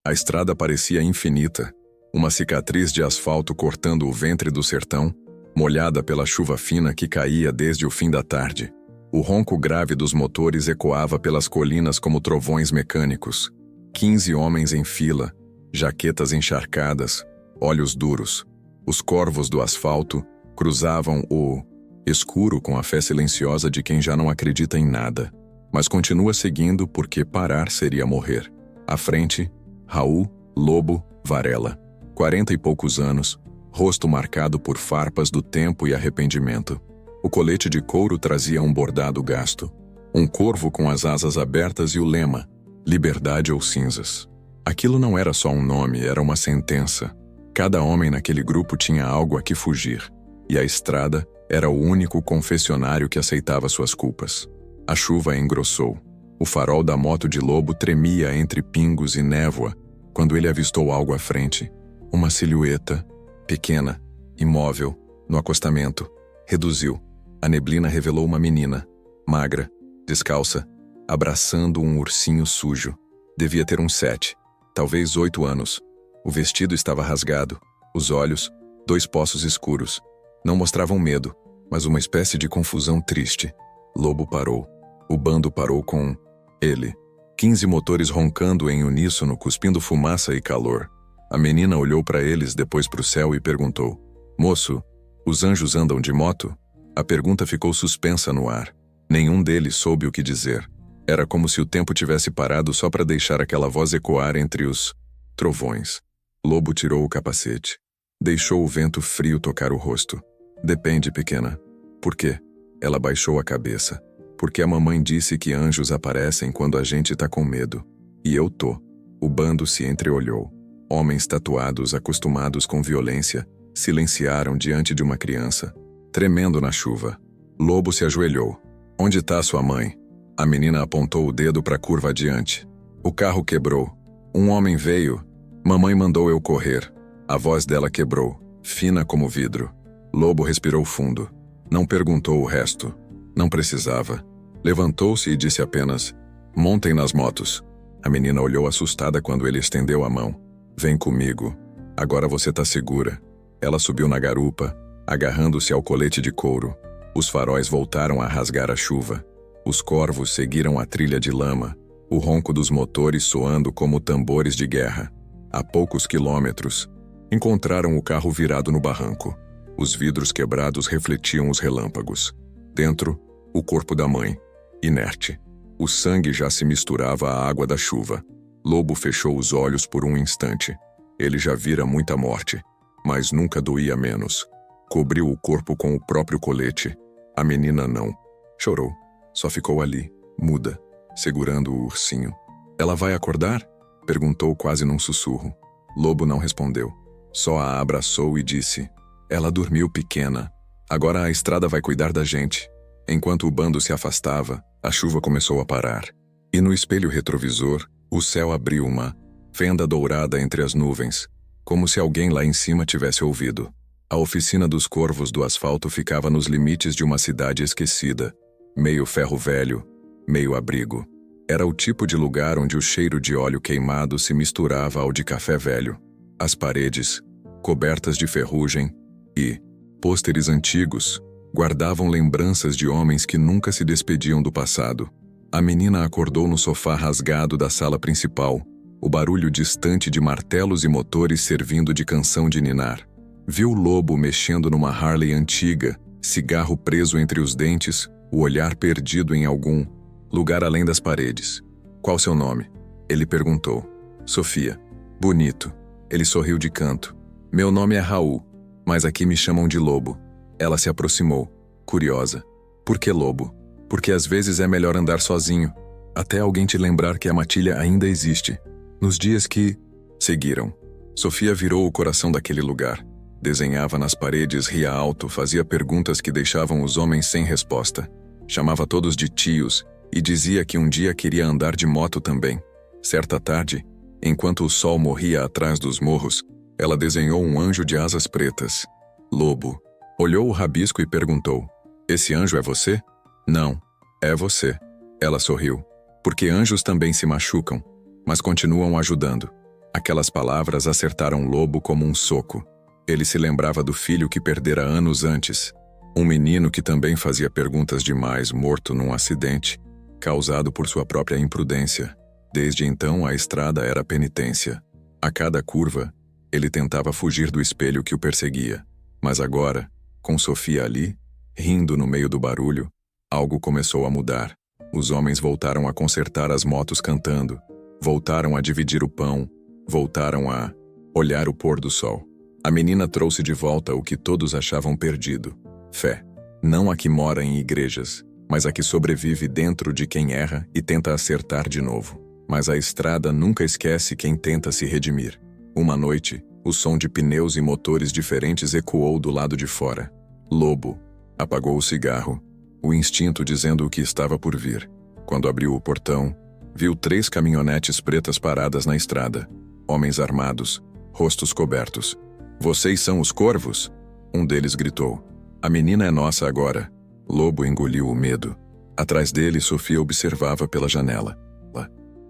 A estrada parecia infinita, uma cicatriz de asfalto cortando o ventre do sertão, molhada pela chuva fina que caía desde o fim da tarde. O ronco grave dos motores ecoava pelas colinas como trovões mecânicos. 15 homens em fila, jaquetas encharcadas, olhos duros. Os corvos do asfalto cruzavam o escuro com a fé silenciosa de quem já não acredita em nada, mas continua seguindo porque parar seria morrer. À frente, Raul, Lobo, Varela. 40 e poucos anos, rosto marcado por farpas do tempo e arrependimento. O colete de couro trazia um bordado gasto. Um corvo com as asas abertas e o lema, liberdade ou cinzas. Aquilo não era só um nome, era uma sentença. Cada homem naquele grupo tinha algo a que fugir, e a estrada era o único confessionário que aceitava suas culpas. A chuva engrossou. O farol da moto de Lobo tremia entre pingos e névoa quando ele avistou algo à frente. Uma silhueta, pequena, imóvel, no acostamento. Reduziu. A neblina revelou uma menina, magra, descalça, abraçando um ursinho sujo. Devia ter uns 7, talvez 8 anos. O vestido estava rasgado. Os olhos, 2 poços escuros. Não mostravam medo, mas uma espécie de confusão triste. Lobo parou. O bando parou com ele. 15 motores roncando em uníssono, cuspindo fumaça e calor. A menina olhou para eles, depois para o céu e perguntou: "Moço, os anjos andam de moto?" A pergunta ficou suspensa no ar. Nenhum deles soube o que dizer. Era como se o tempo tivesse parado só para deixar aquela voz ecoar entre os trovões. Lobo tirou o capacete. Deixou o vento frio tocar o rosto. "Depende, pequena." "Por quê?" Ela baixou a cabeça. "Porque a mamãe disse que anjos aparecem quando a gente tá com medo. E eu tô." O bando se entreolhou. Homens tatuados, acostumados com violência, silenciaram diante de uma criança, tremendo na chuva. Lobo se ajoelhou. "Onde tá sua mãe?" A menina apontou o dedo para a curva adiante. "O carro quebrou. Um homem veio. Mamãe mandou eu correr." A voz dela quebrou, fina como vidro. Lobo respirou fundo. Não perguntou o resto. Não precisava. Levantou-se e disse apenas: "Montem nas motos." A menina olhou assustada quando ele estendeu a mão. "Vem comigo. Agora você tá segura." Ela subiu na garupa, agarrando-se ao colete de couro. Os faróis voltaram a rasgar a chuva. Os corvos seguiram a trilha de lama, o ronco dos motores soando como tambores de guerra. A poucos quilômetros, encontraram o carro virado no barranco. Os vidros quebrados refletiam os relâmpagos. Dentro, o corpo da mãe, inerte. O sangue já se misturava à água da chuva. Lobo fechou os olhos por um instante. Ele já vira muita morte, mas nunca doía menos. Cobriu o corpo com o próprio colete. A menina não. Chorou. Só ficou ali, muda, segurando o ursinho. "Ela vai acordar?" perguntou quase num sussurro. Lobo não respondeu. Só a abraçou e disse: "Ela dormiu, pequena. Agora a estrada vai cuidar da gente." Enquanto o bando se afastava, a chuva começou a parar. E no espelho retrovisor, o céu abriu uma fenda dourada entre as nuvens, como se alguém lá em cima tivesse ouvido. A oficina dos corvos do asfalto ficava nos limites de uma cidade esquecida, meio ferro velho, meio abrigo. Era o tipo de lugar onde o cheiro de óleo queimado se misturava ao de café velho. As paredes, cobertas de ferrugem, e pôsteres antigos, guardavam lembranças de homens que nunca se despediam do passado. A menina acordou no sofá rasgado da sala principal, o barulho distante de martelos e motores servindo de canção de ninar. Viu o Lobo mexendo numa Harley antiga, cigarro preso entre os dentes, o olhar perdido em algum lugar além das paredes. "Qual seu nome?" ele perguntou. "Sofia." "Bonito." Ele sorriu de canto. "Meu nome é Raul, mas aqui me chamam de Lobo." Ela se aproximou, curiosa. "Por que Lobo?" "Porque às vezes é melhor andar sozinho, até alguém te lembrar que a matilha ainda existe." Nos dias que seguiram, Sofia virou o coração daquele lugar. Desenhava nas paredes, ria alto, fazia perguntas que deixavam os homens sem resposta. Chamava todos de tios e dizia que um dia queria andar de moto também. Certa tarde, enquanto o sol morria atrás dos morros, ela desenhou um anjo de asas pretas. Lobo olhou o rabisco e perguntou: "Esse anjo é você?" "Não, é você." Ela sorriu. "Porque anjos também se machucam, mas continuam ajudando." Aquelas palavras acertaram Lobo como um soco. Ele se lembrava do filho que perdera anos antes. Um menino que também fazia perguntas demais, morto num acidente, causado por sua própria imprudência. Desde então, a estrada era penitência. A cada curva, ele tentava fugir do espelho que o perseguia. Mas agora, com Sofia ali, rindo no meio do barulho, algo começou a mudar. Os homens voltaram a consertar as motos cantando, voltaram a dividir o pão, voltaram a olhar o pôr do sol. A menina trouxe de volta o que todos achavam perdido: fé. Não a que mora em igrejas, mas a que sobrevive dentro de quem erra e tenta acertar de novo. Mas a estrada nunca esquece quem tenta se redimir. Uma noite, o som de pneus e motores diferentes ecoou do lado de fora. Lobo apagou o cigarro, o instinto dizendo o que estava por vir. Quando abriu o portão, viu 3 caminhonetes pretas paradas na estrada. Homens armados, rostos cobertos. "Vocês são os corvos?" Um deles gritou. "A menina é nossa agora." Lobo engoliu o medo. Atrás dele, Sofia observava pela janela.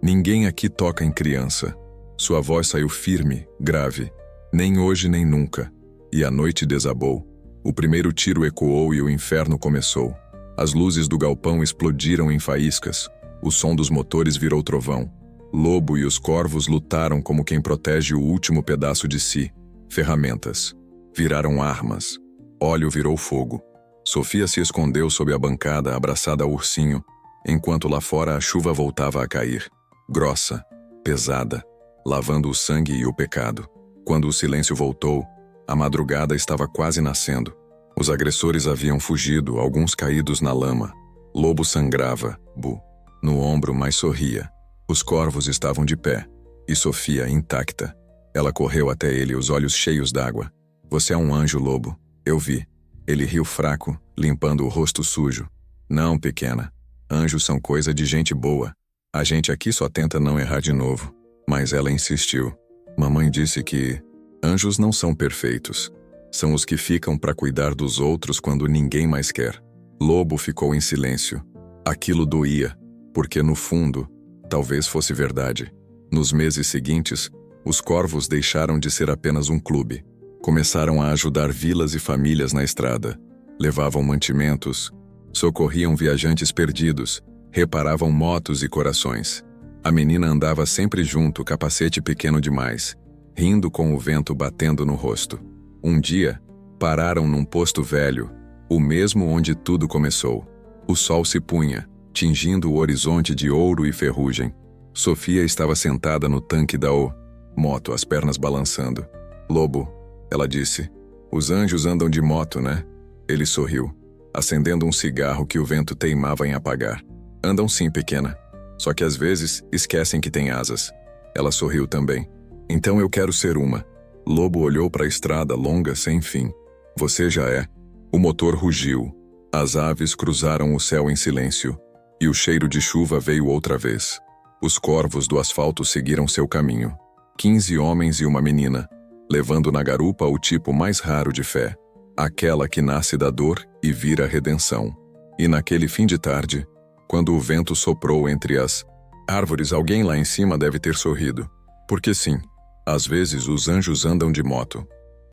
"Ninguém aqui toca em criança." Sua voz saiu firme, grave. "Nem hoje nem nunca." E a noite desabou. O primeiro tiro ecoou e o inferno começou. As luzes do galpão explodiram em faíscas. O som dos motores virou trovão. Lobo e os corvos lutaram como quem protege o último pedaço de si. Ferramentas viraram armas. Óleo virou fogo. Sofia se escondeu sob a bancada, abraçada ao ursinho, enquanto lá fora a chuva voltava a cair. Grossa, pesada, lavando o sangue e o pecado. Quando o silêncio voltou, a madrugada estava quase nascendo. Os agressores haviam fugido, alguns caídos na lama. Lobo sangrava, no ombro, mas sorria. Os corvos estavam de pé, e Sofia intacta. Ela correu até ele, os olhos cheios d'água. "Você é um anjo, Lobo. Eu vi." Ele riu fraco, limpando o rosto sujo. "Não, pequena. Anjos são coisa de gente boa. A gente aqui só tenta não errar de novo." Mas ela insistiu. "Mamãe disse que anjos não são perfeitos. São os que ficam para cuidar dos outros quando ninguém mais quer." Lobo ficou em silêncio. Aquilo doía, porque no fundo, talvez fosse verdade. Nos meses seguintes, os corvos deixaram de ser apenas um clube. Começaram a ajudar vilas e famílias na estrada. Levavam mantimentos, socorriam viajantes perdidos, reparavam motos e corações. A menina andava sempre junto, capacete pequeno demais, rindo com o vento batendo no rosto. Um dia, pararam num posto velho, o mesmo onde tudo começou. O sol se punha, tingindo o horizonte de ouro e ferrugem. Sofia estava sentada no tanque da moto, as pernas balançando. "Lobo," ela disse, "os anjos andam de moto, né?" Ele sorriu, acendendo um cigarro que o vento teimava em apagar. "Andam sim, pequena. Só que às vezes esquecem que têm asas." Ela sorriu também. "Então eu quero ser uma." Lobo olhou para a estrada longa sem fim. "Você já é." O motor rugiu. As aves cruzaram o céu em silêncio. E o cheiro de chuva veio outra vez. Os corvos do asfalto seguiram seu caminho. 15 homens e uma menina, levando na garupa o tipo mais raro de fé. Aquela que nasce da dor e vira redenção. E naquele fim de tarde, quando o vento soprou entre as árvores, alguém lá em cima deve ter sorrido. Porque sim, às vezes os anjos andam de moto.